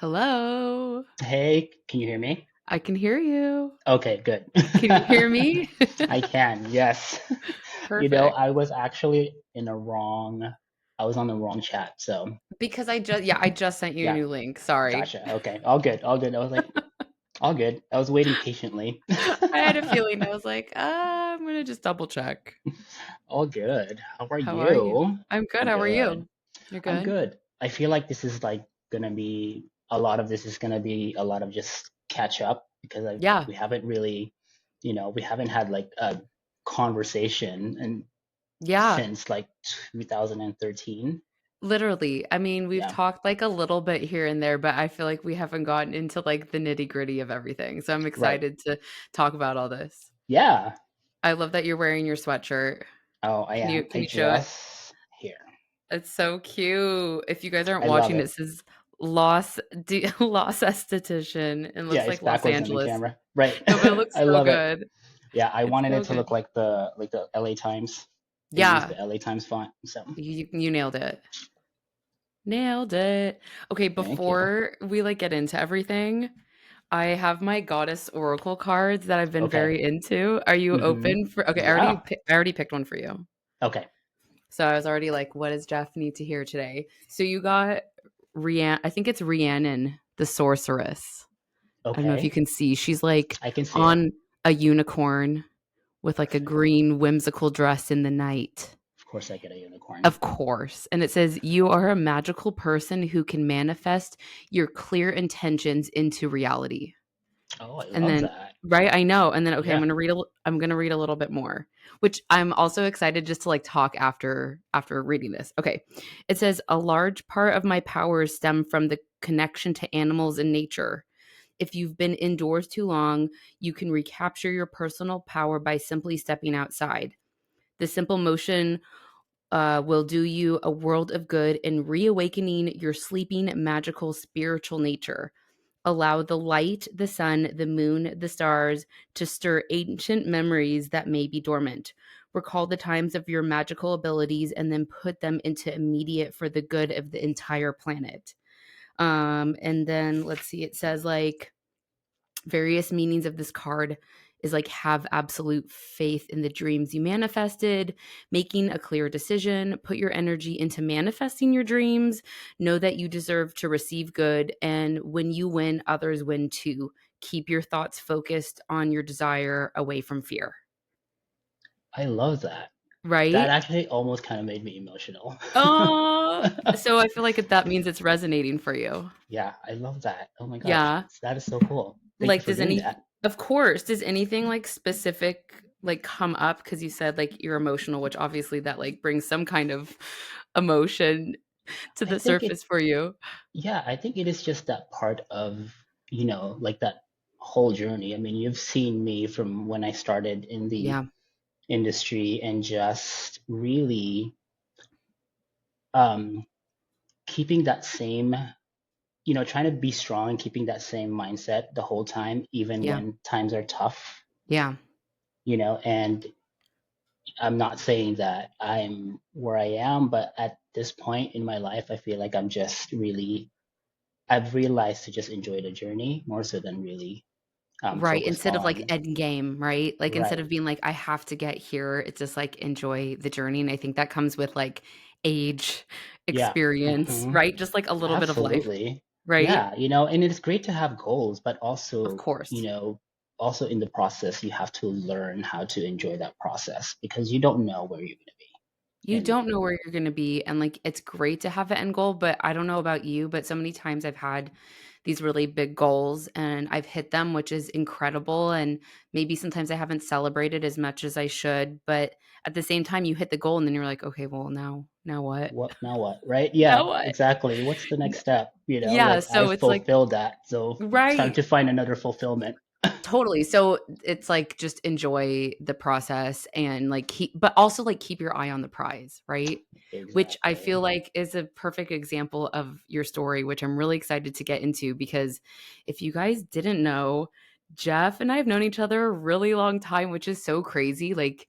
Hello. Hey, can you hear me? I can hear you. Okay, good. Can you hear me? I can, yes. Perfect. I was actually I was on the wrong chat. So, I just sent you a yeah, new link. Sorry. gotcha. Okay, all good, all good. I was like, all good. I was waiting patiently. I had a feeling. I was like, I'm gonna just double check. All good. How are How are you? you? I'm good. I'm How are good. you? You're I'm good? good. I feel like this is like gonna be a lot of this is gonna be a lot of just catch up because Yeah. we haven't really, we haven't had like a conversation and Yeah. since like 2013. Literally. I mean, we've Yeah. talked like a little bit here and there, but I feel like we haven't gotten into like the nitty-gritty of everything. So I'm Right. excited to talk about all this. Yeah. I love that you're wearing your sweatshirt. Oh, I Can you am. can I you show it? just here. It's so cute. If you guys aren't I love watching, it it. says Los Esthetician and Yeah, looks it's like Los backwards in the Angeles. camera. Right. No, but it looks I so love it. good. Yeah, I It's wanted so it to good. look like the LA Times. They use Yeah, the LA Times font. So, you nailed it. Nailed it. Okay, thank you. before we like get into everything, I have my goddess oracle cards that I've been Okay. very into. Are you Mm-hmm. open for? Okay, Yeah. I already picked one for you. Okay. So I was already like, what does Jeff need to hear today? So you got I think it's Rhiannon, the sorceress. I don't know if you Okay. can see. She's like I can see it. on a unicorn with like a Perfect. green whimsical dress in the night. Of course I get a unicorn. Of course. And it says, you are a magical person who can manifest your clear intentions into reality. Oh, I And love then, that. right, I know. And then, okay, Yeah. I'm gonna read a little bit more, which I'm also excited just to like talk after reading this. Okay, it says a large part of my powers stem from the connection to animals and nature. If you've been indoors too long, you can recapture your personal power by simply stepping outside. The simple motion will do you a world of good in reawakening your sleeping, magical, spiritual nature. Allow the light, the sun, the moon, the stars to stir ancient memories that may be dormant. Recall the times of your magical abilities and then put them into immediate for the good of the entire planet. And then let's see, it says like various meanings of this card is like have absolute faith in the dreams you manifested, making a clear decision, put your energy into manifesting your dreams, know that you deserve to receive good, and when you win, others win too. Keep your thoughts focused on your desire away from fear. I love that. That Right? actually almost kind of made me emotional. Oh, so I feel like that means it's resonating for you. Yeah, I love that. Oh my gosh, Yeah. that is so cool. Thank you Like, for doing that. of course, does anything like specific like come up? Because you said like you're emotional, which obviously that like brings some kind of emotion to I the think it, surface for you. yeah, I think it is just that part of, like that whole journey. I mean, you've seen me from when I started in the Yeah. industry and just really um, keeping that same, trying to be strong and keeping that same mindset the whole time, even Yeah. when times are tough, Yeah. and I'm not saying that I'm where I am, but at this point in my life, I feel like I've realized to just enjoy the journey more so than really Right. focus Instead of like on, end game, right? Like instead right. of being like, I have to get here, it's just like enjoy the journey. And I think that comes with like age, Yeah. experience, Hmm. right? Just like a little bit of life, Absolutely. right? Yeah, and it's great to have goals, but Of also, course. also in the process, you have to learn how to enjoy that process because you don't know where you're going to be. You And don't know where you're gonna be, and, like, it's great to have an end goal, but I don't know about you, but so many times I've had these really big goals, and I've hit them, which is incredible, and maybe sometimes I haven't celebrated as much as I should, but at the same time, you hit the goal, and then you're like, "Okay, well, now what? what now what, right? Now Yeah, what?" exactly. What's the next step? Yeah, Like I so it's like fulfilled that, so it's time right. to find another fulfillment. Totally. So it's like just enjoy the process and like but also like keep your eye on the prize, right? Which I feel Exactly. like is a perfect example of your story, which I'm really excited to get into because if you guys didn't know, Jeff and I have known each other a really long time, which is so crazy. Like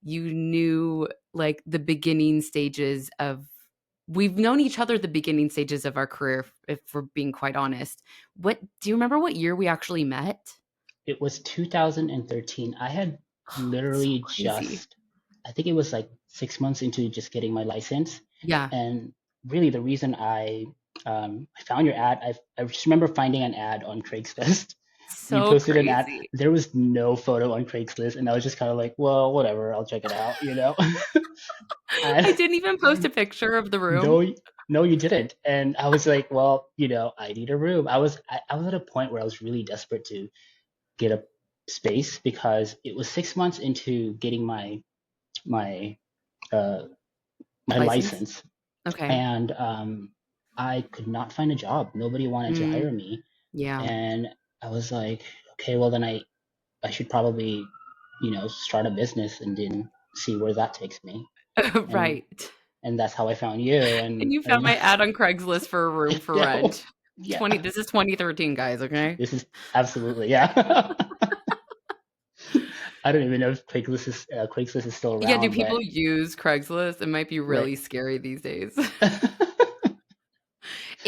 you knew like the beginning stages of we've known each other the beginning stages of our career, if we're being quite honest. What do you remember what year we actually met? It was 2013. I had That's so literally crazy. just, I think it was like 6 months into just getting my license. Yeah, And really, the reason I found your ad, I just remember finding an ad on Craigslist. You so posted an ad. crazy. There was no photo on Craigslist, and I was just kind of like, well, whatever, I'll check it out, you know? I And didn't even post a picture of the room. no, no, you didn't. And I was like, well, I need a room. I was at a point where I was really desperate to get a space because it was 6 months into getting my uh, my License? license, Okay. and I could not find a job. Nobody wanted to hire Mm, me, yeah. and I was like, okay, well then I should probably start a business and then see where that takes me, and Right. and that's how I found you. And And you found my ad on Craigslist for a room I for know, rent. yeah, 20 This is 2013, guys, okay? this is absolutely yeah. I don't even know if Craigslist is still Yeah, do around, people but use Craigslist? It might be right. really scary these days.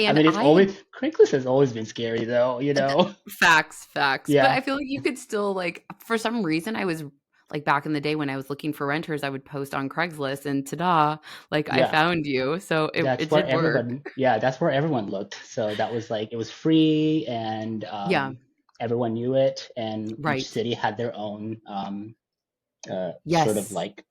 I And mean, it's I had always Craigslist has always been scary though, you know? facts, facts. But Yeah, I feel like you could still like for some reason I was like back in the day when I was looking for renters, I would post on Craigslist and ta-da, like I yeah. found you. So it did work. That's where everyone looked. So that was like it was free and Yeah, everyone knew it and each right. city had their own sort of Yes. like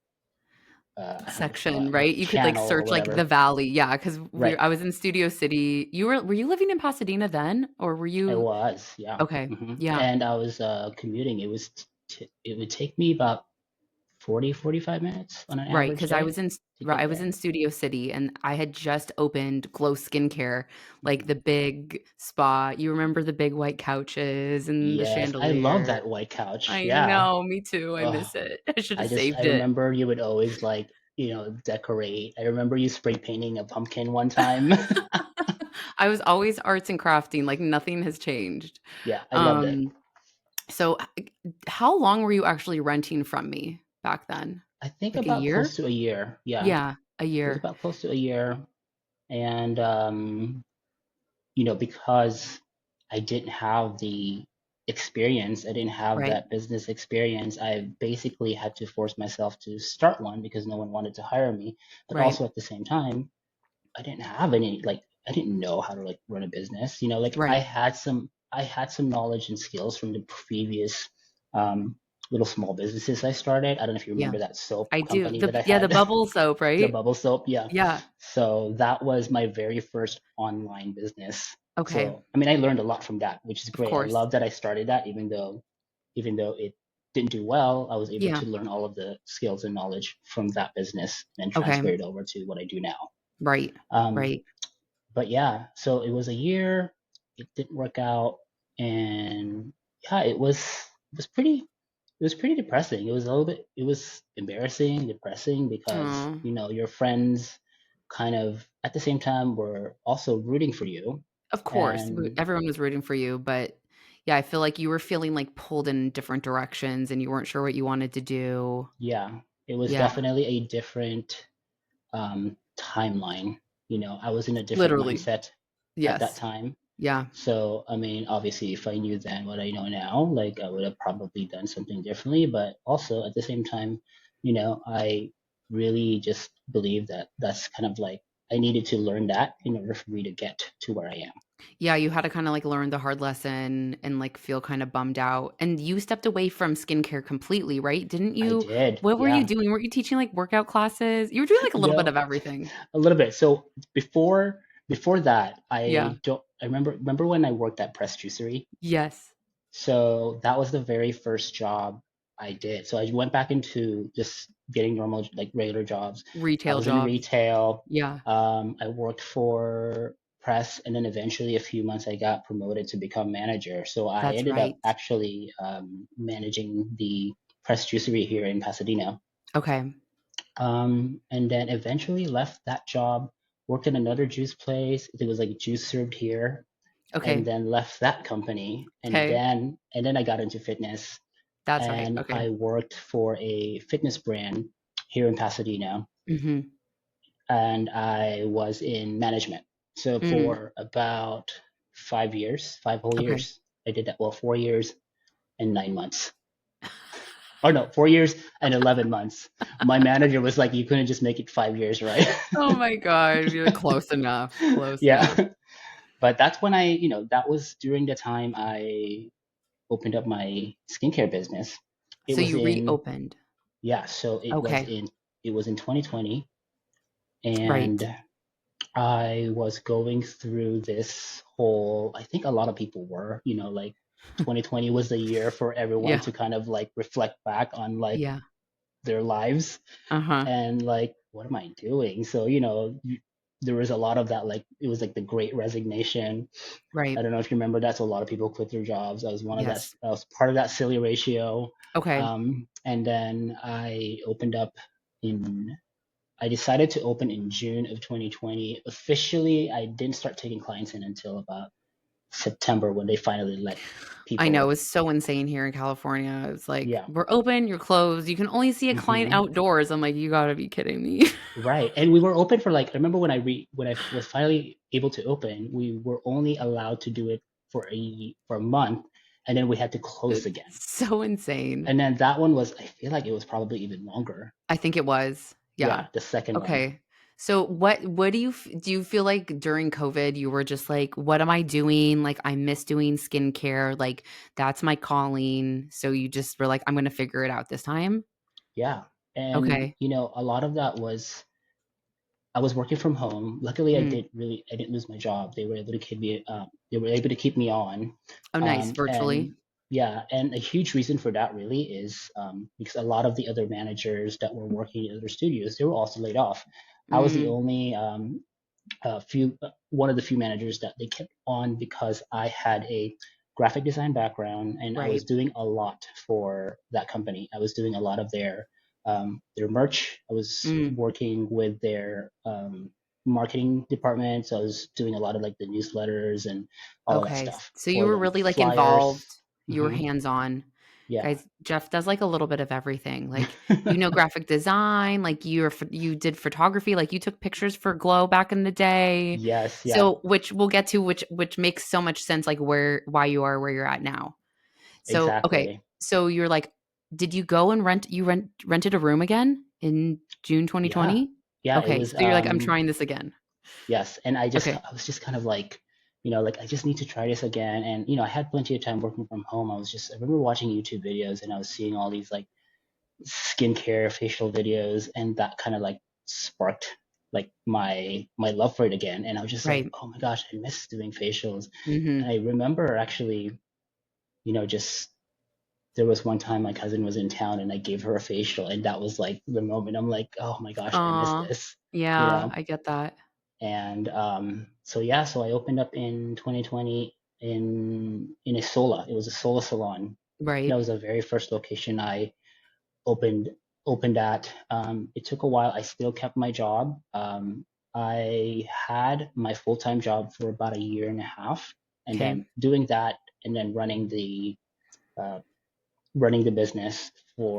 I don't know what you call Section, it, like right? You could like channel or search like the whatever. valley. Yeah, because Right. I was in Studio City. Were you living in Pasadena then? Or were It you was, yeah. okay. Yeah. And I was commuting. It would take me about 40, 45 minutes on an Right, average because day to get I was there. in Studio City and I had just opened Glow Skincare, like Mhm. the big spa. You remember the big white couches and the Yes, I love chandelier. that white couch. I Yeah. know, me too. I Oh, miss it. I should have I saved it. remember you would always like, decorate. I remember you spray painting a pumpkin one time. I was always arts and crafting, like nothing has changed. Yeah, I loved it. Um, so how long were you actually renting from me back then? I think Like a about year? close to a year. Yeah, Yeah, a it was year. about close to a year. And because I didn't have the experience, I didn't have Right, that business experience, I basically had to force myself to start one because no one wanted to hire me. But right, also at the same time, I didn't have any like I didn't know how to like run a business. Like right. I had some knowledge and skills from the previous um little small businesses I started. I don't know if you Yeah, remember that soap I do. company that I The had, bubble soap, the right? bubble soap, yeah. Yeah. So that was my very first online business. Okay. So I mean I learned a lot from that, which is Of great. I course. love that I started that even though it didn't do well, I was able Yeah. to learn all of the skills and knowledge from that business and transfer Okay. it over to what I do now. Right. Um, Right. but yeah, so it was a year. It didn't work out, and yeah, it was pretty depressing. It was embarrassing, depressing because Oh, your friends kind of at the same time were also rooting for you, of course. and Everyone was rooting for you, but yeah, I feel like you were feeling like pulled in different directions and you weren't sure what you wanted to do. yeah, it was Yeah. definitely a different timeline. I was in a different Literally. mindset at that Yes. time. Yeah. So, I mean, obviously, if I knew then what I know now, like I would have probably done something differently. But also at the same time, I really just believe that that's kind of like I needed to learn that in order for me to get to where I am. Yeah, you had to kinda, like, learn the hard lesson and, like, feel kinda bummed out, and you stepped away from skincare completely, right? Didn't I you did, what were you yeah. doing? Were you teaching, like, workout classes? You were doing, like, a little bit No, of everything. a little bit. So before that, Yeah. I remember when I worked at Press Juicery. Yes. So that was the very first job I did. So I went back into just getting normal, like regular jobs. I Retail was in jobs. retail. Yeah, I worked for press, and then eventually, a few months, I got promoted to become manager. So I that's ended up right. actually managing the press juicery here in Pasadena. Okay. And then eventually left that job, worked in another juice place. It was like juice served here, and Okay. then left that company, and Okay. then I got into fitness, That's right. and Okay. I worked for a fitness brand here in Pasadena. Mhm. and I was in management. So Mm, for about 5 years, 5 whole years, okay. I did that. Well, 4 years and 9 months. Or no, 4 years and 11 months. My manager was like, you couldn't just make it 5 years, right? Oh my god, you're close enough, close enough. Yeah. But that's when that was during the time I opened up my skincare business. It So was you in, reopened. yeah, so Okay, it was in 2020, and right. I was going through this whole, I think a lot of people were, like 2020 was the year for everyone Yeah, to kind of like reflect back on like yeah. their lives Uh-huh. and like, what am I doing? So, there was a lot of that, like, it was like the great resignation. I Right. don't know if you remember that. So a lot of people quit their jobs. I was one of that. Yes. I was part of that silly ratio. Okay. And then I decided to open in June of 2020. Officially, I didn't start taking clients in until about September when they finally let I know, people. it's so insane here in California. It's like, Yeah. "We're open, you're closed. You can only see a client hmm outdoors." I'm like, "You gotta be kidding me." Right. And we were open for like, I remember when I was finally able to open, we were only allowed to do it for a month, and then we had to close It's again. so insane. And then that one was, I feel like it was probably even longer. I think it was. Yeah. Yeah, the second one. Okay. So what do you feel like during COVID you were just like, "What am I doing? Like, I miss doing skincare, like, that's my calling." So you just were like, "I'm gonna figure it out this time?" Yeah. And, Okay. a lot of that was I was working from home. Luckily, Mm. I didn't lose my job. They were able to keep me on. Oh, nice. Virtually? And yeah, and a huge reason for that really is because a lot of the other managers that were working in other studios, they were also laid off. I was the Mm, only one of the few managers that they kept on because I had a graphic design background and I right. was doing a lot for that company. I was doing a lot of their merch. I was Mm. working with their marketing department. So I was doing a lot of like the newsletters and all of that Okay. stuff So you for were them. really, like, involved. Flyers. You were hmm hands-on. Yeah. Guys, Jeff does, like, a little bit of everything. Like, graphic design, like, you did photography, like, you took pictures for Glow back in the day. Yes. Yeah. So which we'll get to, which makes so much sense, like, why you are where you're at now. So, okay. Exactly. So you're like, did you go and rented a room again in June Yeah. 2020? Yeah. It Okay. was So you're like, "I'm trying this again." Yes, and Okay. I was just kind of like, like I just need to try this again. And I had plenty of time working from home. I remember watching YouTube videos and I was seeing all these like skincare facial videos, and that kind of like sparked like my love for it again. And I was just like, Right. oh my gosh, I miss doing facials. And Mhm. I remember actually, just there was one time my cousin was in town and I gave her a facial, and that was like the moment I'm like, oh my gosh, I miss Aw. this, you Yeah, know. I get that. And so yeah, so I opened up in 2020 in a Sola. It was a Sola salon. That Right. was the very first location I opened opened at. It took a while. I still kept my job. I had my full-time job for about a year and a half, and Okay. then doing that, and then uh, running the business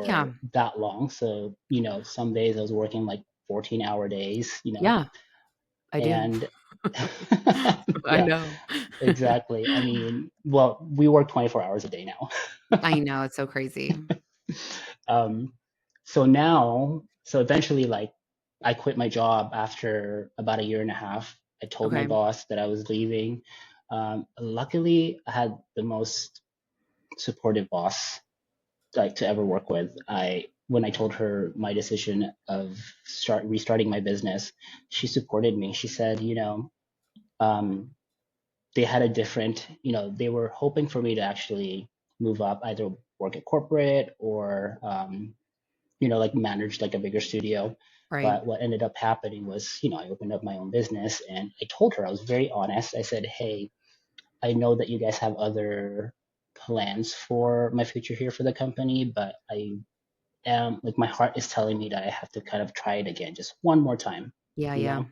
Yeah. for that long. So some days I was working like 14-hour days. Yeah, I do. And I yeah, know. exactly. I mean, well, we work 24 hours a day now. I know, it's so crazy. Um, so eventually, like, I quit my job after about a year and a half. I told my Okay. boss that I was leaving. Luckily, I had the most supportive boss like to ever work with. When I told her my decision of restarting my business, she supported me. She said, um, they had a different, they were hoping for me to actually move up, either work at corporate or, like manage like a bigger studio. Right. But what ended up happening was, I opened up my own business and I told her, I was very honest. I said, hey, I know that you guys have other plans for my future here for the company, but I am like, my heart is telling me that I have to kind of try it again, just one more time, Yeah, you yeah. know?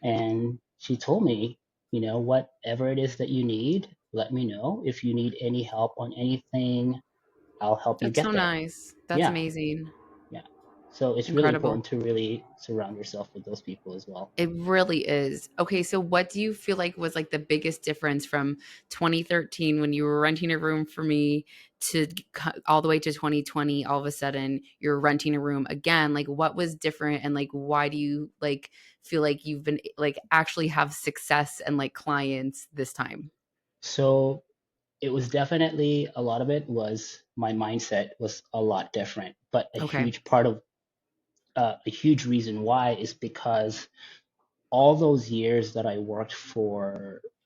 And she told me, whatever it is that you need, let me know. If you need any help on anything, I'll help you That's so get there. nice. That's Yeah, amazing. yeah. So it's really Incredible. important to really surround yourself with those people as well. It really is. Okay, so what do you feel like was like the biggest difference from 2013 when you were renting a room for me to all the way to 2020? All of a sudden, you're renting a room again. Like, what was different, and like, why do you like feel like you've been like actually have success and like clients this time? So it was definitely a lot of it was my mindset was a lot different, but a Okay, huge part of a huge reason why is because all those years that I worked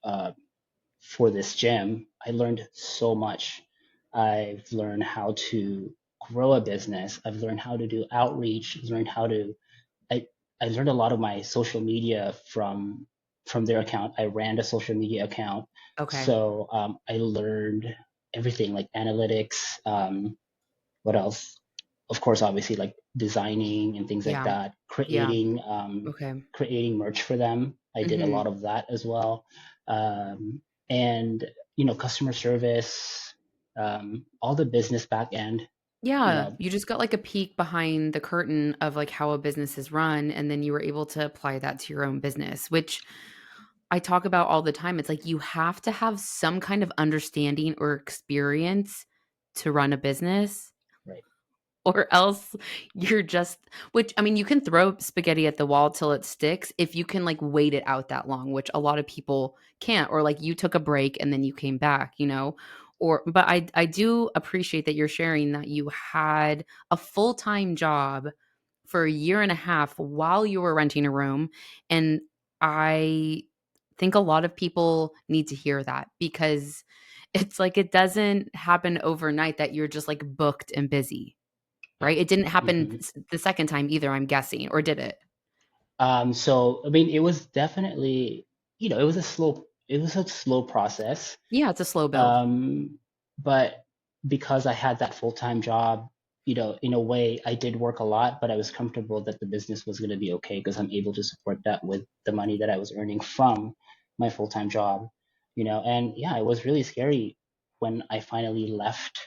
uh, for this gym, I learned so much. I've learned how to grow a business. I've learned how to do outreach. Learned how to I I learned a lot of my social media from their account. I ran a social media account, okay, so I learned everything like analytics. What else? Of course, obviously like designing and things like yeah, that. yeah, okay, Creating merch for them. I did a hmm lot of that as well, and customer service, all the business back end. You yeah. know, You just got like a peek behind the curtain of like how a business is run, and then you were able to apply that to your own business, which I talk about all the time. It's like you have to have some kind of understanding or experience to run a business, right? or else you're just, which I mean, you can throw spaghetti at the wall till it sticks if you can like wait it out that long, which a lot of people can't, or like you took a break and then you came back, or but I do appreciate that you're sharing that you had a full-time job for a year and a half while you were renting a room. And I think a lot of people need to hear that, because it's like it doesn't happen overnight that you're just like booked and busy, Yeah. right? It didn't happen hmm the second time either, I'm guessing, or did it? So I mean, it was definitely, it was a slow process. Yeah, it's a slow build. Um, but because I had that full-time job, in a way, I did work a lot, but I was comfortable that the business was going to be okay because I'm able to support that with the money that I was earning from my full-time job, and yeah, it was really scary when I finally left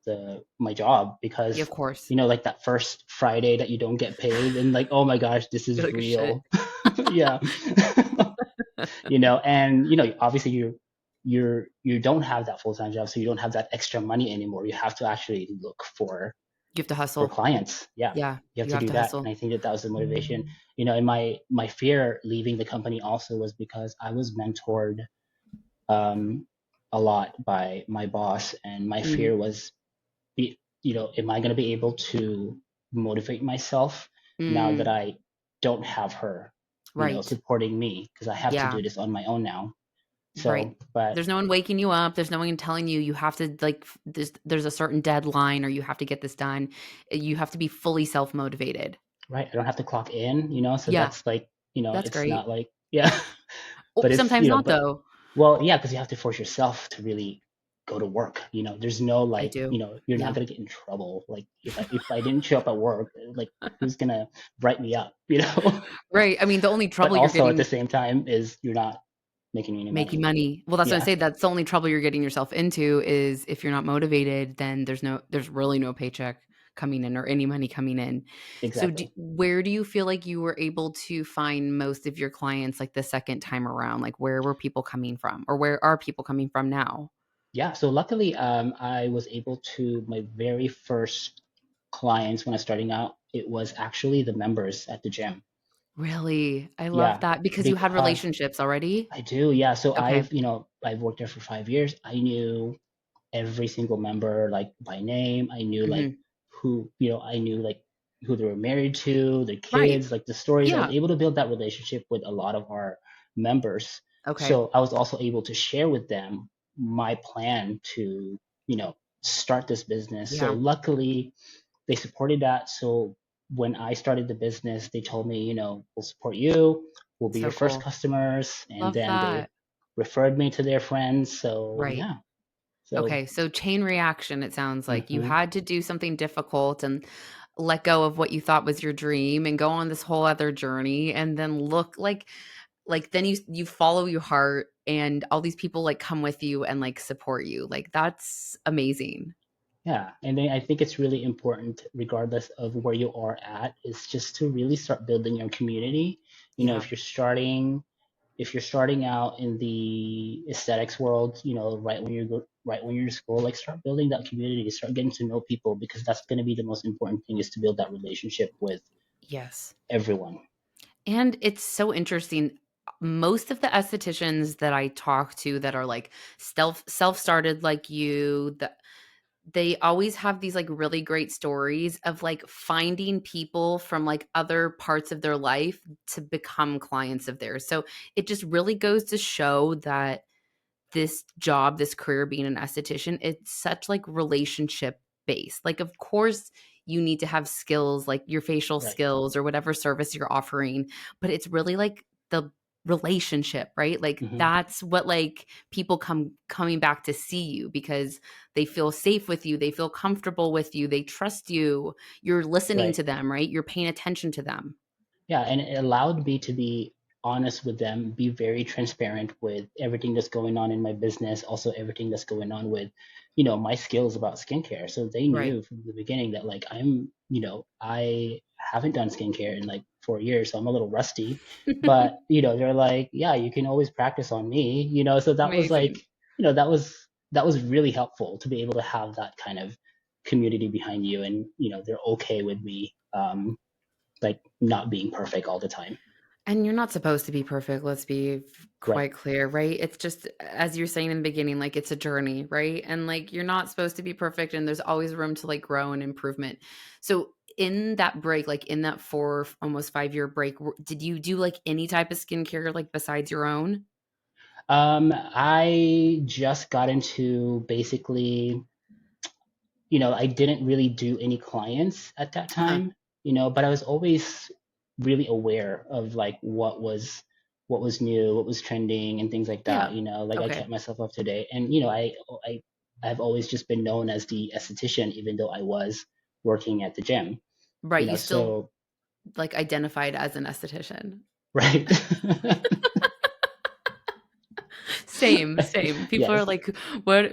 the my job Yeah, because of course. like that first Friday that you don't get paid and like, oh my gosh, this You're is like, "Shit." real. Yeah. And obviously you don't have that full-time job, so you don't have that extra money anymore. You have to actually look You have to for hustle. clients. Yeah, Yeah, you have you to have do to that, hustle. and I think that that was the motivation. And my fear leaving the company also was because I was mentored um a lot by my boss, and my Mhm. fear was, am I going to be able to motivate myself now that Mm, I don't have her, right. supporting me because I have to Yeah. do this on my own now. Right. So, but There's no one waking you up. There's no one telling you you have to like there's a certain deadline or you have to get this done. You have to be fully self-motivated. right, I don't have to clock in, so Yeah, that's like, that's it's great. not like, yeah, Oh, but it's, sometimes not but though. well, yeah, because you have to force yourself to really go to work. There's no I like, do. you're not Yeah. gonna get in trouble. Like if I didn't show up at work, like who's gonna write me up, Right. I mean, the only But trouble you're also at the getting same time is you're not making any making money. money. Well, that's what I Yeah, say. That's the only trouble you're getting yourself into is if you're not motivated, then there's really no paycheck coming in or any money coming in. So exactly. where do you feel like you were able to find most of your clients like the second time around? Like where were people coming from or where are people coming from now? Yeah, so luckily, I was able to, my very first clients when I was starting out, it was actually the members at the gym. Really? I love Yeah, that because you had because relationships already? I do. Yeah, so Okay. I've worked there for 5 years. I knew every single member like by name. I knew like Mhm. I knew like who they were married to, their Right. kids, like the stories. I was Yeah. able to build that relationship with a lot of our members. Okay. So I was also able to share with them my plan to, start this business. So Yeah. luckily they supported that. So when I started the business, they told me, we'll support you, we'll be So your first cool. customers, and Love then they that. referred me to their friends. So Right. yeah. So Okay, so chain reaction, it sounds like. You mhm. had to do something difficult and let go of what you thought was your dream and go on this whole other journey and then look like then you follow your heart and all these people like come with you and like support you. Like that's amazing. Yeah, and then I think it's really important, regardless of where you are at, is just to really start building your community. You know, Yeah. if you're starting out in the aesthetics world, you know, right when you're in school, like start building that community, start getting to know people, because that's going to be the most important thing, is to build that relationship with Yes. everyone. And it's so interesting. Most of the estheticians that I talk to that are like self-started like you, they always have these like really great stories of like finding people from like other parts of their life to become clients of theirs. So it just really goes to show that this job, this career being an esthetician, it's such like relationship based. Like, of course, you need to have skills like your facial Right. skills or whatever service you're offering, but it's really like the relationship, right? Like Hmm. that's what like people coming back to see you because they feel safe with you, they feel comfortable with you, they trust you, you're listening Right. to them, right? You're paying attention to them. Yeah, and it allowed me to be honest with them, be very transparent with everything that's going on in my business, also everything that's going on with, you know, my skills about skincare. So they Right. knew from the beginning that like you know, I haven't done skincare in like 4 years, so I'm a little rusty. But, you know, they're like, yeah, you can always practice on me, you know. So that was like, Amazing. you know, that was really helpful to be able to have that kind of community behind you, and you know, they're okay with me like not being perfect all the time. And you're not supposed to be perfect, let's be Right. quite clear, right? It's just as you're saying in the beginning, like it's a journey, right? And like you're not supposed to be perfect and there's always room to like grow and improvement. So in that break, like in that 4 almost 5-year break, did you do like any type of skincare like besides your own? I just got into basically, you know, I didn't really do any clients at that Uh-huh. time, you know, but I was always really aware of like what was new, what was trending and things like that, Yeah. you know, like I Okay. kept myself up to date. And you know, I've always just been known as the esthetician, even though I was working at the gym, Right. you You know, still so like identified as an esthetician. right. Same, same. People are Yes. like, "What?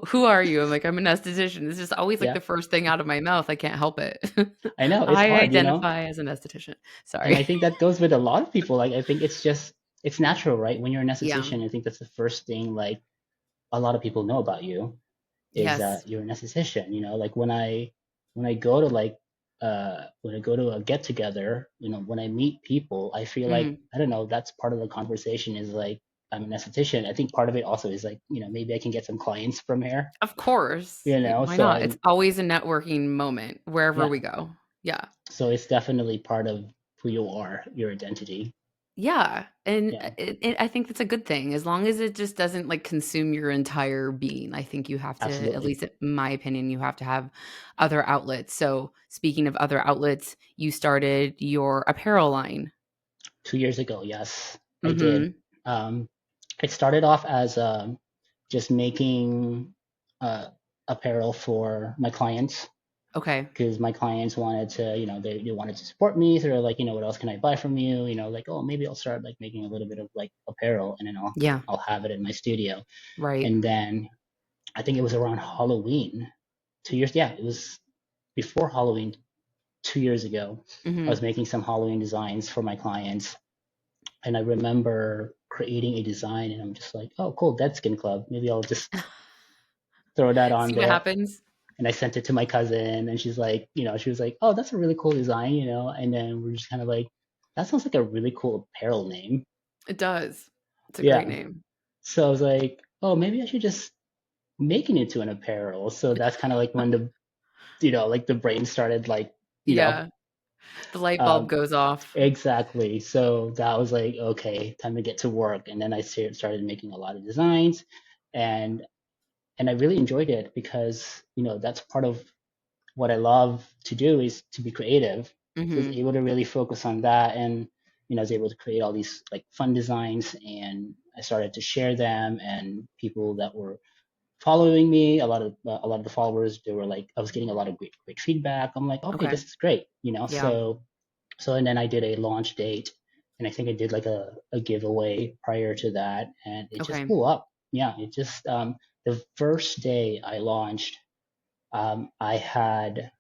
Who are you?" I'm like, "I'm an esthetician." It's just always like Yeah. the first thing out of my mouth. I can't help it. I know it's I hard, you know. identify as an esthetician. And I Sorry. think that goes with a lot of people. Like I think it's just it's natural, right? When you're an Yeah. esthetician, I think that's the first thing like a lot of people know about you is Yes. that you're an esthetician. You know, like when I go to like when I go to a get together, you know, when I meet people, I feel like Mhm. I don't know, that's part of the conversation is like I'm an esthetician. I think part of it also is like, you know, maybe I can get some clients from here, Of course. you know. Why So not? It's I'm always a networking moment wherever yeah. we go. Yeah. So it's definitely part of who you are, your identity. Yeah, and Yeah, I think that's a good thing, as long as it just doesn't, like, consume your entire being. I think you have to, at absolutely. least in my opinion, you have to have other outlets. So, speaking of other outlets, you started your apparel line. 2 years ago, yes, I did. Mhm. Um, it started off as just making uh, apparel for my clients Okay. because my clients wanted to, you know, they wanted to support me. So they're like, you know, what else can I buy from you? You know, like, oh, maybe I'll start like making a little bit of like apparel and then Yeah, I'll have it in my studio. right. And then I think it was around Halloween, 2 years. Yeah, it was before Halloween 2 years ago. I was Mhm. making some Halloween designs for my clients. And I remember creating a design and I'm just like, oh, cool, Dead Skin Club. Maybe I'll just throw that on See what there. happens? And I sent it to my cousin and she's like, you know, she was like, oh, that's a really cool design, you know. And then we're just kind of like, that sounds like a really cool apparel name. It does. It's a great Yeah. name. So I was like, oh, maybe I should just make it into an apparel. So that's kind of like when the, you know, like the brain started like, you know, Yeah, the light bulb um, goes off. exactly. So that was like, okay, time to get to work. And then I started making a lot of designs. And and I really enjoyed it because you know that's part of what I love to do is to be creative. So I was Mhm. able to really focus on that, and you know I was able to create all these like fun designs, and I started to share them, and people that were following me, a lot of the followers, they were like, I was getting a lot of great feedback. I'm like, okay, Okay. this is great, you know. Yeah. So and then I did a launch date, and I think I did like a giveaway prior to that, and it just Okay. blew up. Yeah, it just the first day I launched, I had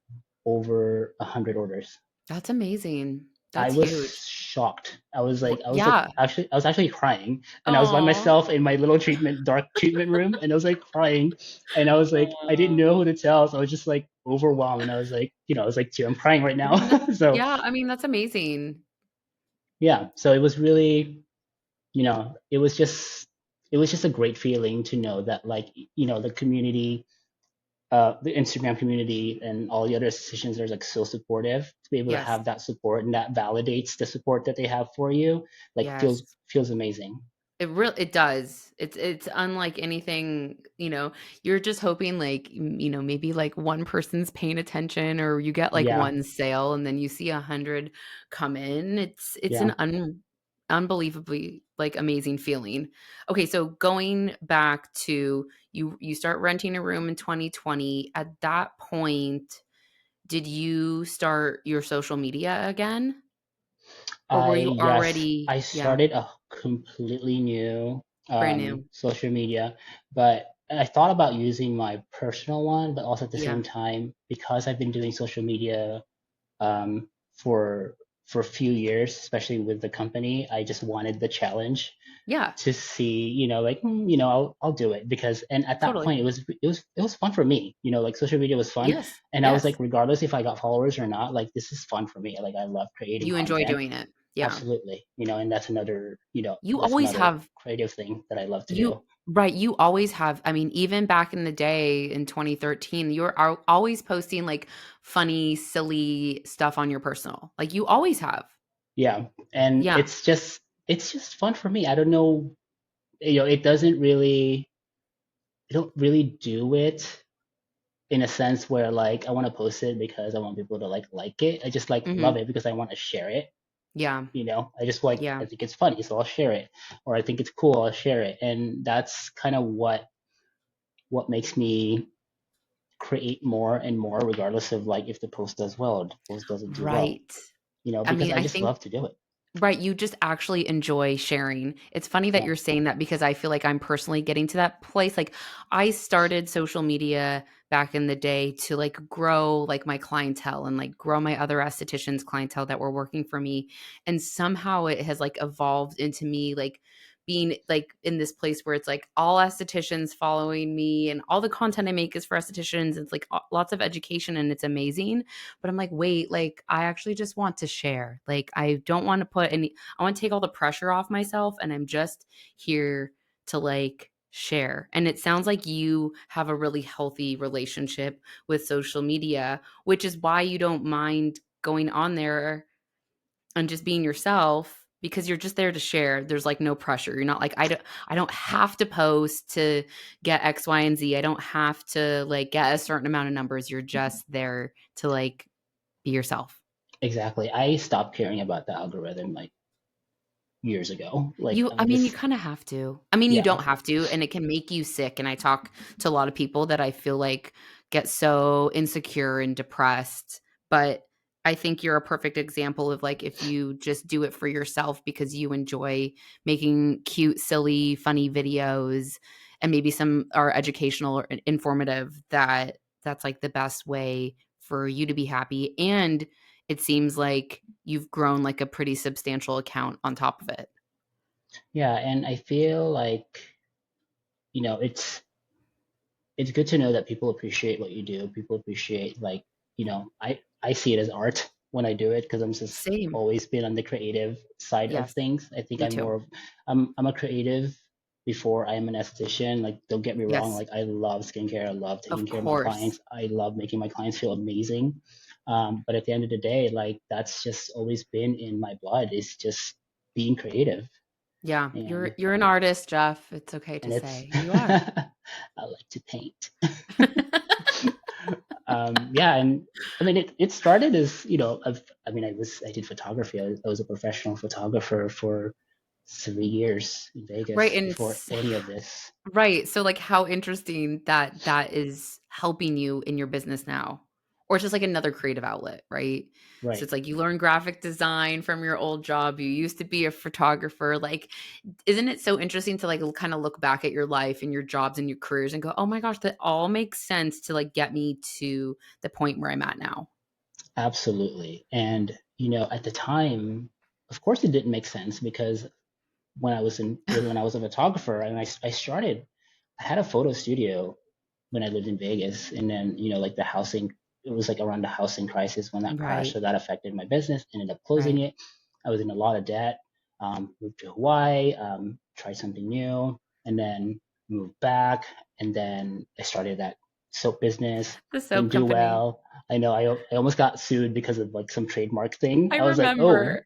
over 100 orders. That's amazing. I That's was huge. shocked. I was like, Yeah. I was actually crying, and I was by Oh. myself in my little dark treatment room, and I was like crying, and I was like, I didn't know who to tell, so I was just like overwhelmed, and I was like, I was like, I'm crying right I now. mean, that So yeah, I mean, that's amazing. yeah, so it was really, it was just a great feeling to know that like, the community, the Instagram community and all the other associations are like so supportive. To be able to Yes. have that support and that validates the support that they have for you, like Yes. feels amazing. It does. It's unlike anything, you're just hoping like, maybe like one person's paying attention or you get like Yeah, one sale and then you see 100 come in. It's yeah. an unbelievably like amazing feeling. Okay, so going back to you start renting a room in 2020. At that point, did you start your social media again? Or were you Yes, already I yeah, started a completely new brand new. social media, but I thought about using my personal one, but also at the Yeah. same time, because I've been doing social media um, for a few years, especially with the company, I just wanted the challenge Yeah, to see, like, I'll do it because, and at that totally. point, it was fun for me, like social media was fun, Yes, and I was yes. like, regardless if I got followers or not, like this is fun for me. Like I love creating You enjoy content, doing it. Yeah. absolutely, and You that's always another have creative thing that I love to you do. right, you always have I mean, even back in the day in 2013, you're always posting, like, funny, silly stuff on your personal. Like, you always have. Yeah, and Yeah. it's just fun for me. I don't know, it doesn't really, I don't really do it in a sense where like I want to post it because I want people to like it. I just like love Mhm. it because I want to share it. Yeah. I just like, Yeah. I think it's funny, so I'll share it, or I think it's cool, I'll share it, and that's kind of what makes me create more and more, regardless of like if the post does well or the post doesn't do well. Right. I Because mean, I I just think love to do it. right, you just actually enjoy sharing. It's funny that Yeah, you're saying that because I feel like I'm personally getting to that place. Like I started social media back in the day to like grow like my clientele and like grow my other estheticians clientele that were working for me. And somehow it has like evolved into me like being like in this place where it's like all estheticians following me and all the content I make is for estheticians. It's like lots of education and it's amazing, but I'm like, wait, like I actually just want to share. Like I don't want to put any I want to take all the pressure off myself and I'm just here to like share. And it sounds like you have a really healthy relationship with social media, which is why you don't mind going on there and just being yourself because you're just there to share. There's like no pressure. You're not like I don't have to post to get X, Y, and Z. I don't have to like get a certain amount of numbers. You're just there to like be yourself. exactly. I stopped caring about the algorithm like years ago. Like You I'm I mean, you just, kinda have to. I mean, you yeah, don't have to, and it can make you sick, and I talk to a lot of people that I feel like get so insecure and depressed, but I think you're a perfect example of, like, if you just do it for yourself because you enjoy making cute, silly, funny videos, and maybe some are educational or informative, that's, like, the best way for you to be happy, and it seems like you've grown, like, a pretty substantial account on top of it. yeah, and I feel like, you know, it's it's good to know that people appreciate what you do. People appreciate like, I see it as art when I do it because I'm just Same. always been on the creative side of Yes, things. I think me I'm too. more of, I'm a creative before I am an esthetician. Like, don't get me wrong, Yes, like I love skincare, I love taking of care of my course. clients, I love making my clients feel amazing. But at the end of the day, like that's just always been in my blood. It's just being creative, Yeah, and you're an artist, Jeff. It's okay to it's say. You are. I like to paint. Yeah, and I mean, it started as, I mean, I did photography. I was a professional photographer for 3 years in Right, Vegas and before any of this. right, so, like, how interesting that that is helping you in your business now. or it's just like another creative outlet, right? So Right. it's like you learn graphic design from your old job. You used to be a photographer. Like, isn't it so interesting to like kind of look back at your life and your jobs and your careers and go, oh my gosh, that all makes sense to like get me to the point where I'm at now. Absolutely. And, at the time, of course it didn't make sense because when I was a photographer and I started, I had a photo studio when I lived in Vegas. And then, like the housing, it was like around the housing crisis when that crashed. Right. So that affected my business, ended up closing Right. it. I was in a lot of debt, moved to Hawaii, tried something new, and then moved back. And then I started that soap business, The soap didn't do company. well. I know I almost got sued because of like some trademark thing. I I was like, oh, remember.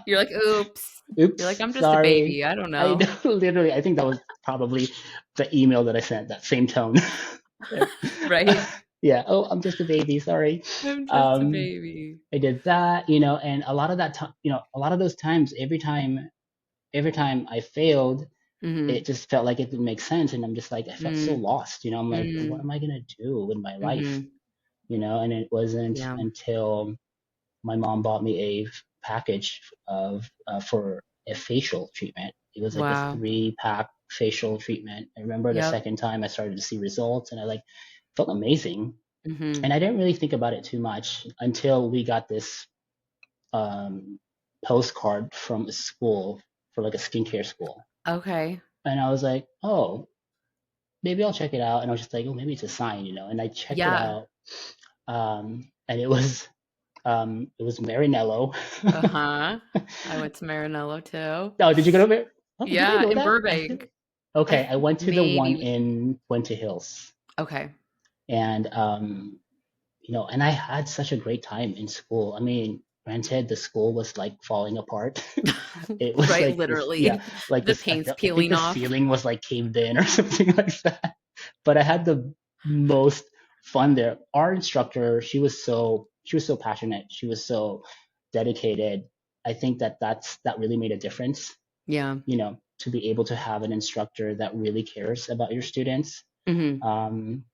You're like, oops. You're like, oops, I'm just a sorry. baby. I don't I know. know, literally, I think that was probably the email that I sent, that same tone. Right. Yeah. Oh, I'm just a baby. Sorry. I'm just a Um, baby. I did that, and a lot of that time, a lot of those times, every time I failed, Mhm. it just felt like it didn't make sense. And I'm just like, I felt so Mm. lost, I'm like, what Mm. am I going to do with my life? Mhm. And it wasn't Yeah. until my mom bought me a package of for a facial treatment. It was like a Wow. 3-pack facial treatment. I remember the Yep. second time I started to see results, and I like felt amazing. Mhm. And I didn't really think about it too much until we got this um, postcard from a school for like a skincare school, Okay. and I was like, oh, maybe I'll check it out. And I was just like, oh, maybe it's a sign. And I checked it Yeah. out, and it was Marinello. Uh-huh. I went to Maranello too. Oh, did you go to Oh, did I Yeah, know in that? Burbank. Okay, I went to the one Maybe in Puente Hills, okay. and and I had such a great time in school. I mean, granted, the school was like falling apart. It was Right, like this, yeah, literally. like The this. paint's I think peeling the off. ceiling was like caved in or something like that. But I had the most fun there. Our instructor, she was so passionate. She was so dedicated. I think that really made a difference, Yeah. to be able to have an instructor that really cares about your students. Mhm. Um,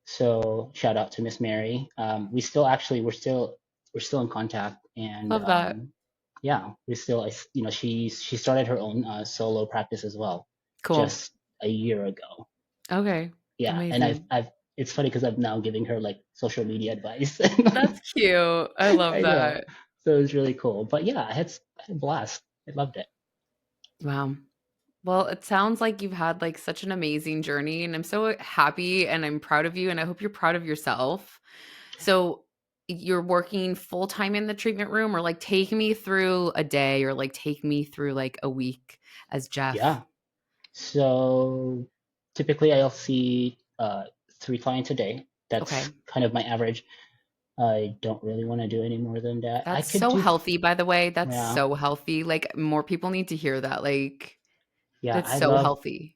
so shout out to Miss Mary. We still actually we're still in contact, and Love that. yeah, we still she started her own solo practice as well, Cool. just a year ago. Okay. Yeah, and I've Amazing. I've it's funny because I'm now giving her like social media advice. That's cute. I love I know, that. so it's really cool. But yeah, I had a blast. I loved it. Wow. Well, it sounds like you've had like such an amazing journey, and I'm so happy and I'm proud of you, and I hope you're proud of yourself. So you're working full time in the treatment room, or like take me through a day, or like take me through like a week as Jeff. Yeah. So typically I'll see 3 clients a day. That's Okay. kind of my average. I don't really want to do any more than that. I That's could so do, healthy, by the way. That's yeah, so healthy. Like more people need to hear that. Like yeah, that's I so love healthy.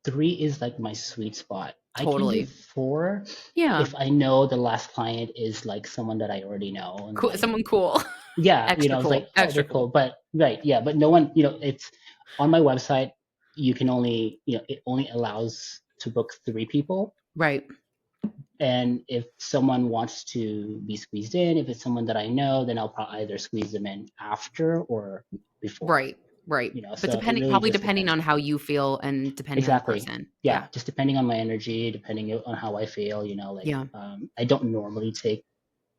3 is like my sweet spot. I can do Totally. 4 Yeah. if I know the last client is like someone that I already know and Cool. like, Someone cool. yeah, Extra it's like, cool. oh, Extra they're cool. cool. But right, yeah, but no one, it's on my website. You can only, it only allows to book 3 people. Right. And if someone wants to be squeezed in, if it's someone that I know, then I'll probably either squeeze them in after or before. Right. Right. But So it depending really probably just depending depends. on how you feel and depending on the Exactly. person. Yeah, Yeah. just depending on my energy, depending on how I feel, like Yeah. I don't normally take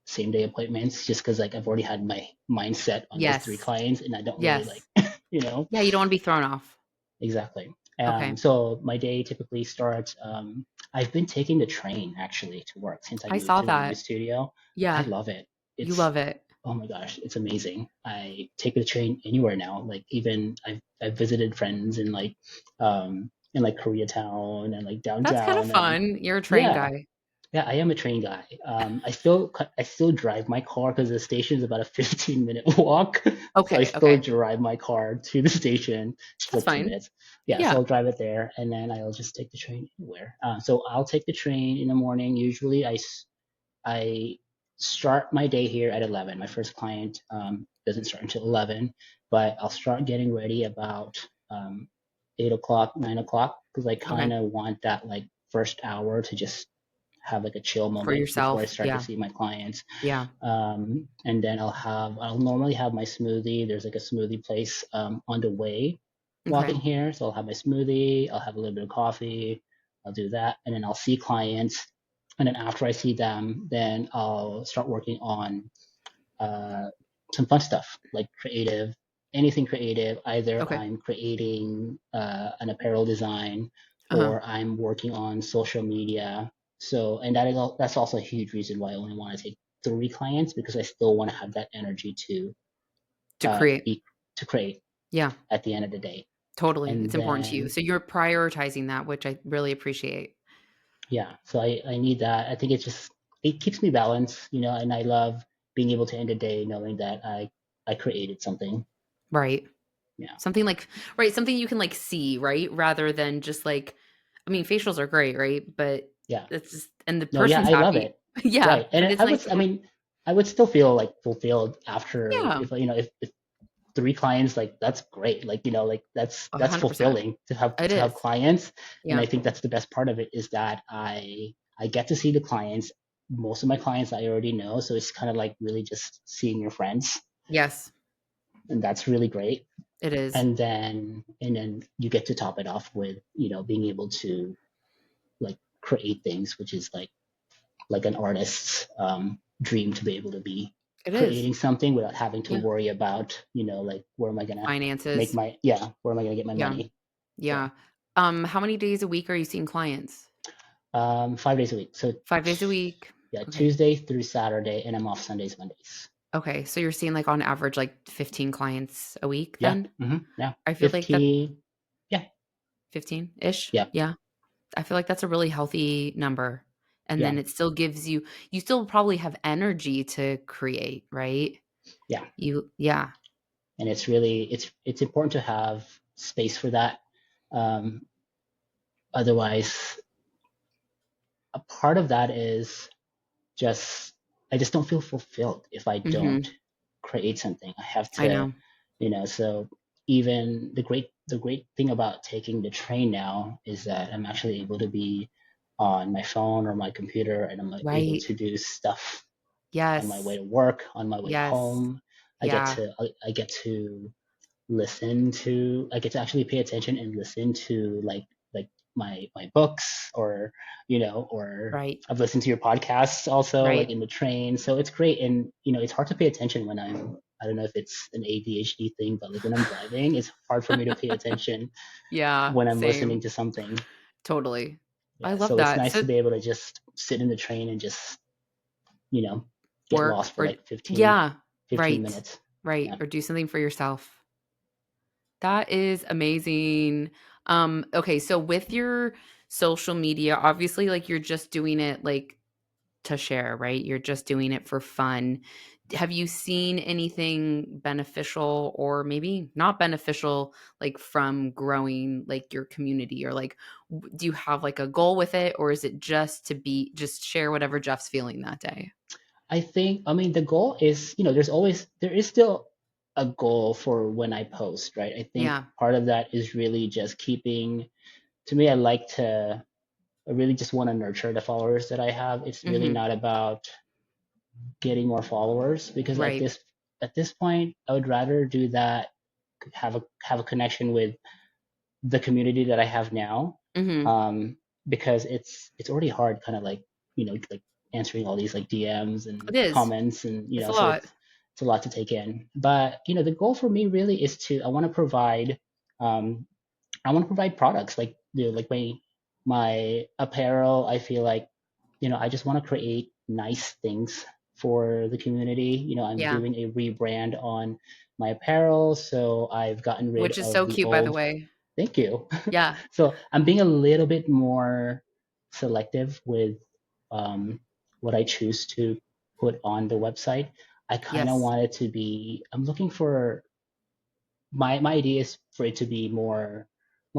same day appointments just because like I've already had my mindset on those three Yes. clients and I don't really like, Yes. you know. Yeah, you don't wanna be thrown off. Exactly. Okay. So my day typically starts. I've been taking the train actually to work since I I moved saw to the new that. studio. I Yeah. love it. You It's love it. Oh my gosh, it's amazing. I take the train anywhere now. Like even I've visited friends in like Koreatown and like That's kind of downtown and fun. You're a train yeah, guy. yeah, I am a train guy. I still drive my car because the station is about a 15-minute walk. So I Okay, still okay. drive my car to the station. It's That's like two fine. minutes. Yeah, so Yeah. I'll drive it there and then I'll just take the train anywhere. So I'll take the train in the morning. Usually I start my day here at 11. My first client doesn't start until 11, but I'll start getting ready about 8 o'clock, 9 o'clock because I kind Okay. of want that like first hour to just have like a chill For moment before I yourself. start to Yeah. see my clients. Yeah. And then I'll normally have my smoothie. There's like a smoothie place on the way walking Okay. here. So I'll have my smoothie, I'll have a little bit of coffee, I'll do that, and then I'll see clients. And then after I see them, then I'll start working on uh, some fun stuff like creative, anything creative. Either Okay. I'm creating an apparel design Uh-huh. or I'm working on social media. So, and that's also a huge reason why I only want to take 3 clients because I still want to have that energy to To create. be to create Yeah. at the end of the day. Totally. And It's important to you. then So you're prioritizing that, which I really appreciate. yeah, so I need that. I think it keeps me balanced, and I love being able to end the day knowing that I created something. Right. Yeah, Something like right, something you can like see, right? Rather than just like I mean, facials are great, right? But yeah. it's just and the No, yeah, person's I love happy. it. Yeah, Right. And but it's I nice would, to I have mean, I would still feel like fulfilled after yeah, if 3 clients, like that's great. Like, like that's 100%. fulfilling to have It to have is. clients. And Yeah. I think that's the best part of it is that I get to see the clients. Most of my clients I already know, so it's kind of like really just seeing your friends, Yes, and that's really great. it is. And then you get to top it off with, being able to like create things, which is like an artist's dream to be able to be It is. creating something without having to Yeah. worry about, like where am I gonna Finances. where am I gonna get my Yeah. money? So Yeah. How many days a week are you seeing clients? 5 days a week. So 5 days a week? yeah, Okay. Tuesday through Saturday, and I'm off Sundays, Mondays. Okay, so you're seeing, like, on average, like, 15 clients a week Yeah, then? yeah, I feel like that 15. Yeah, 15-ish? yeah, Yeah. I feel like that's a really healthy number, and then yeah, it still gives you you still probably have energy to create, right? yeah. You yeah. And it's important to have space for that. Um, Otherwise, a part of that is just I just don't feel fulfilled if I don't Mhm. create something. I have I to, know. so even the great thing about taking the train now is that I'm actually able to be on my phone or my computer and I'm able Right. to do stuff on my way Yes. to work, on my way Yes. home. Yeah. I get to I get to actually pay attention and listen to like my books or Right. I've listened to your podcasts also like Right. in the train. So it's great. And it's hard to pay attention when I don't know if it's an ADHD thing, but like when I'm driving, it's hard for me to pay attention Yeah, when I'm listening same. to something. Totally. I Yeah. love So it's that. nice So to be able to just sit in the train and just, you know, get work lost for or like 15, yeah, 15 right. minutes. Right, Yeah. or do something for yourself. That is amazing. Okay, so with your social media, obviously, like, you're just doing it, like, to share, right? You're just doing it for fun. Have you seen anything beneficial or maybe not beneficial, like, from growing, like, your community? Or, like, do you have, like, a goal with it, or is it just to be just share whatever Jeff's feeling that day? I mean, the goal is, there is still a goal for when I post, right? I think Yeah. part of that is really just to me, I really just want to nurture the followers that I have. It's really Mhm. not about getting more followers because Right. at this point, I would rather do that, have a connection with the community that I have now, Mhm. um, because it's already hard, kind of like like answering all these like DMs and It is. comments, and It's a so lot. it's a lot to take in. But the goal for me really is to um, I want to provide products like like my apparel. I feel like I just want to create nice things for the community. I'm Yeah. doing a rebrand on my apparel, so I've gotten rid Which is of so the cute, by the old. way. Thank you. Yeah. So I'm being a little bit more selective with um, what I choose to put on the website. I kind of Yes. want it to be. I'm looking for my idea is for it to be more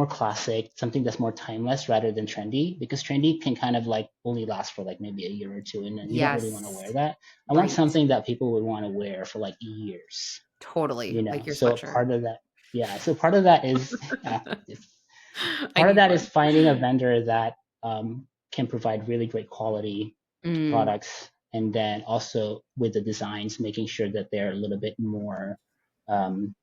classic, something that's more timeless rather than trendy, because trendy can kind of like only last for like maybe a year or two, and then you don't really want to Yes. wear that. I want Right. something that people would want to wear for like years, Totally. Like your so sweatshirt. part of that, yeah, so part of that is I part of need that is one. finding a vendor that can provide really great quality Mm, products, and then also with the designs, making sure that um,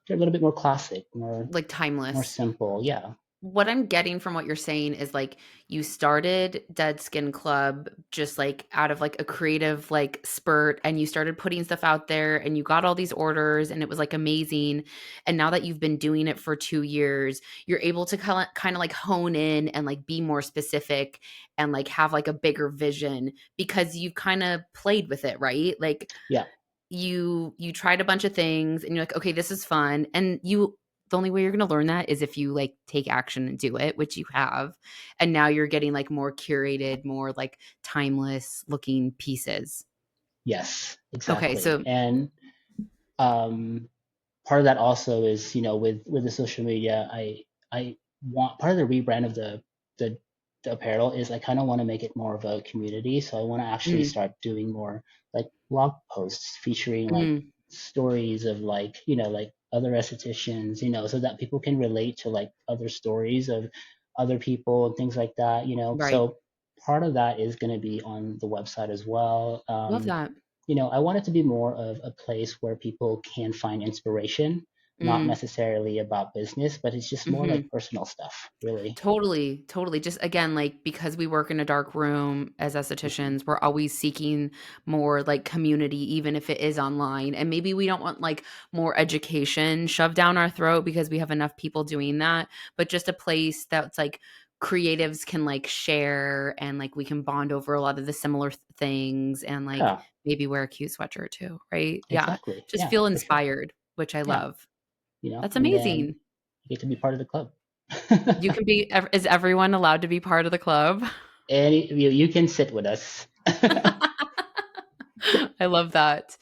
they're a little bit more classic, like more timeless. simple. Yeah, What I'm getting from what you're saying is like you started Dead Skin Club just like out of like a creative like spurt, and you started putting stuff out there and you got all these orders and it was like amazing. And now that you've been doing it for 2 years, you're able to kind of like hone in and like be more specific and like have like a bigger vision because you've kind of played with it, right? Like yeah, you tried a bunch of things and you're like, okay, this is fun. And you the only way you're going to learn that is if you like take action and do it, which you have. And now you're getting like more curated, more like timeless looking pieces. yes, Okay, exactly. so And um, part of that also is, with the social media, I want part of the rebrand of the, the apparel is I kind of want to make it more of a community. So I want to actually mm, start doing more like blog posts featuring like mm, stories of like, like other estheticians, so that people can relate to like other stories of other people and things like that. right. So part of that is going to be on the website as well. Love that. I want it to be more of a place where people can find inspiration, not Mm, necessarily about business, but it's just more hmm. like personal stuff, really. Totally, totally. Just again, like because we work in a dark room as Hmm. estheticians, we're always seeking more like community, even if it is online. And maybe we don't want like more education shoved down our throat because we have enough people doing that, but just a place that's like creatives can like share and like we can bond over a lot of the similar things and like Yeah, maybe wear a cute sweater too, right? Yeah. exactly. Just Yeah, feel for sure. inspired, which I Yeah, love. That's and then amazing. you get to be part of the club. You can be is everyone allowed to be part of the club? And you can sit with us. I love that.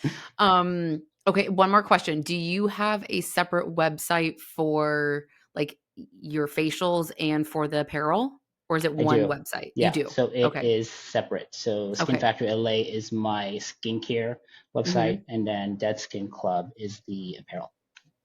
Okay, one more question. Do you have a separate website for like your facials and for the apparel? Or is it I one do. website? You Yeah, do. so it Okay. is separate. So Skin Okay. Factory LA is my skincare website, Hmm. and then Dead Skin Club is the apparel.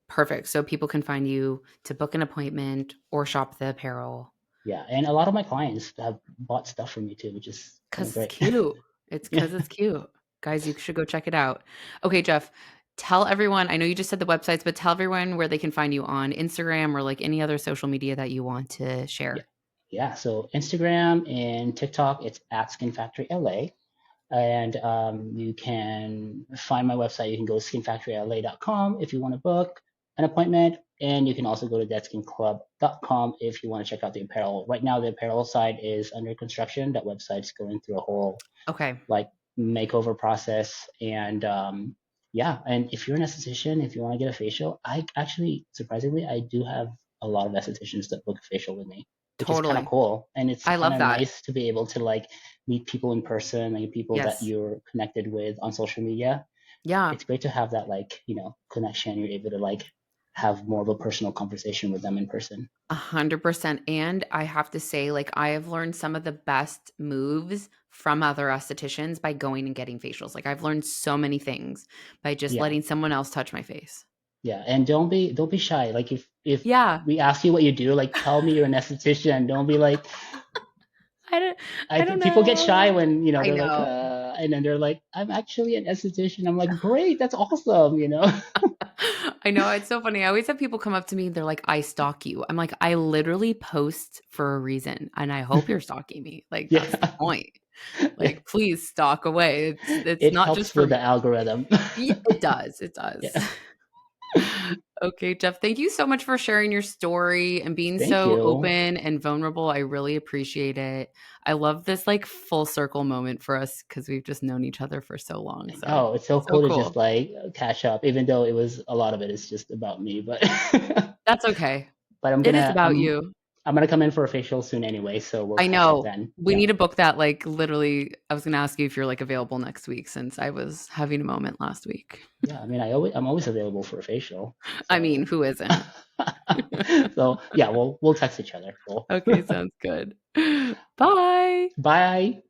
Perfect. So people can find you to book an appointment or shop the apparel. Yeah, and a lot of my clients have bought stuff from me too, which is kind of 'Cause it's great. cute. It's Yeah, 'cause it's cute. Guys, you should go check it out. Okay, Jeff, tell everyone I know you just said the websites, but tell everyone where they can find you on Instagram or, like, any other social media that you want to yeah, share. yeah. So Instagram and TikTok, it's at Skin Factory LA, and you can find my website. You can go to skinfactoryla.com if you want to book an appointment, and you can also go to deadskinclub.com if you want to check out the apparel. Right now, the apparel side is under construction. That website's going through a whole Okay, like makeover process. And yeah, and if you're an esthetician, if you want to get a facial, I actually surprisingly I do have a lot of estheticians that book a facial with me, which is kind of totally. cool. And it's I kind love of that. nice to be able to like meet people in person, like people that Yes. you're connected with on social media. Yeah. It's great to have that like, connection. You're able to like have more of a personal conversation with them in person. 100%, and I have to say, like, I have learned some of the best moves from other estheticians by going and getting facials. Like, I've learned so many things by just Yeah. letting someone else touch my face. Yeah, and don't be shy. Like if Yeah. we ask you what you do, like tell me you're an esthetician. Don't be like, I don't I I don't think people get shy know. when I they're like, know. and then they're like, I'm actually an esthetician. I'm like, great, that's awesome. I know, it's so funny. I always have people come up to me, they're like, "I stalk you." I'm like, "I literally post for a reason, and I hope you're stalking me." Like, that's the Yeah, point. Like, please stalk away. It's it not helps just for with the me. algorithm. Yeah, it does, it does. Yeah, Okay, Jeff, thank you so much for sharing your story and being thank so you. open and vulnerable. I really appreciate it. I love this, like, full circle moment for us because 'cause we've just known each other for so long, I so know it's so so cool to just cool. like catch up, even though it was a lot of it is just about me, but That's okay. but I'm It is gonna about I'm you. I'm gonna come in for a facial soon anyway, so we'll I catch up know. then. We Yeah. need to book that, like, literally I was gonna ask you if you're, like, available next week since I was having a moment last week. Yeah, I mean, I'm always available for a facial. I mean, So, who isn't? so yeah, we'll text each other. Cool. Okay, sounds good. Bye. Bye.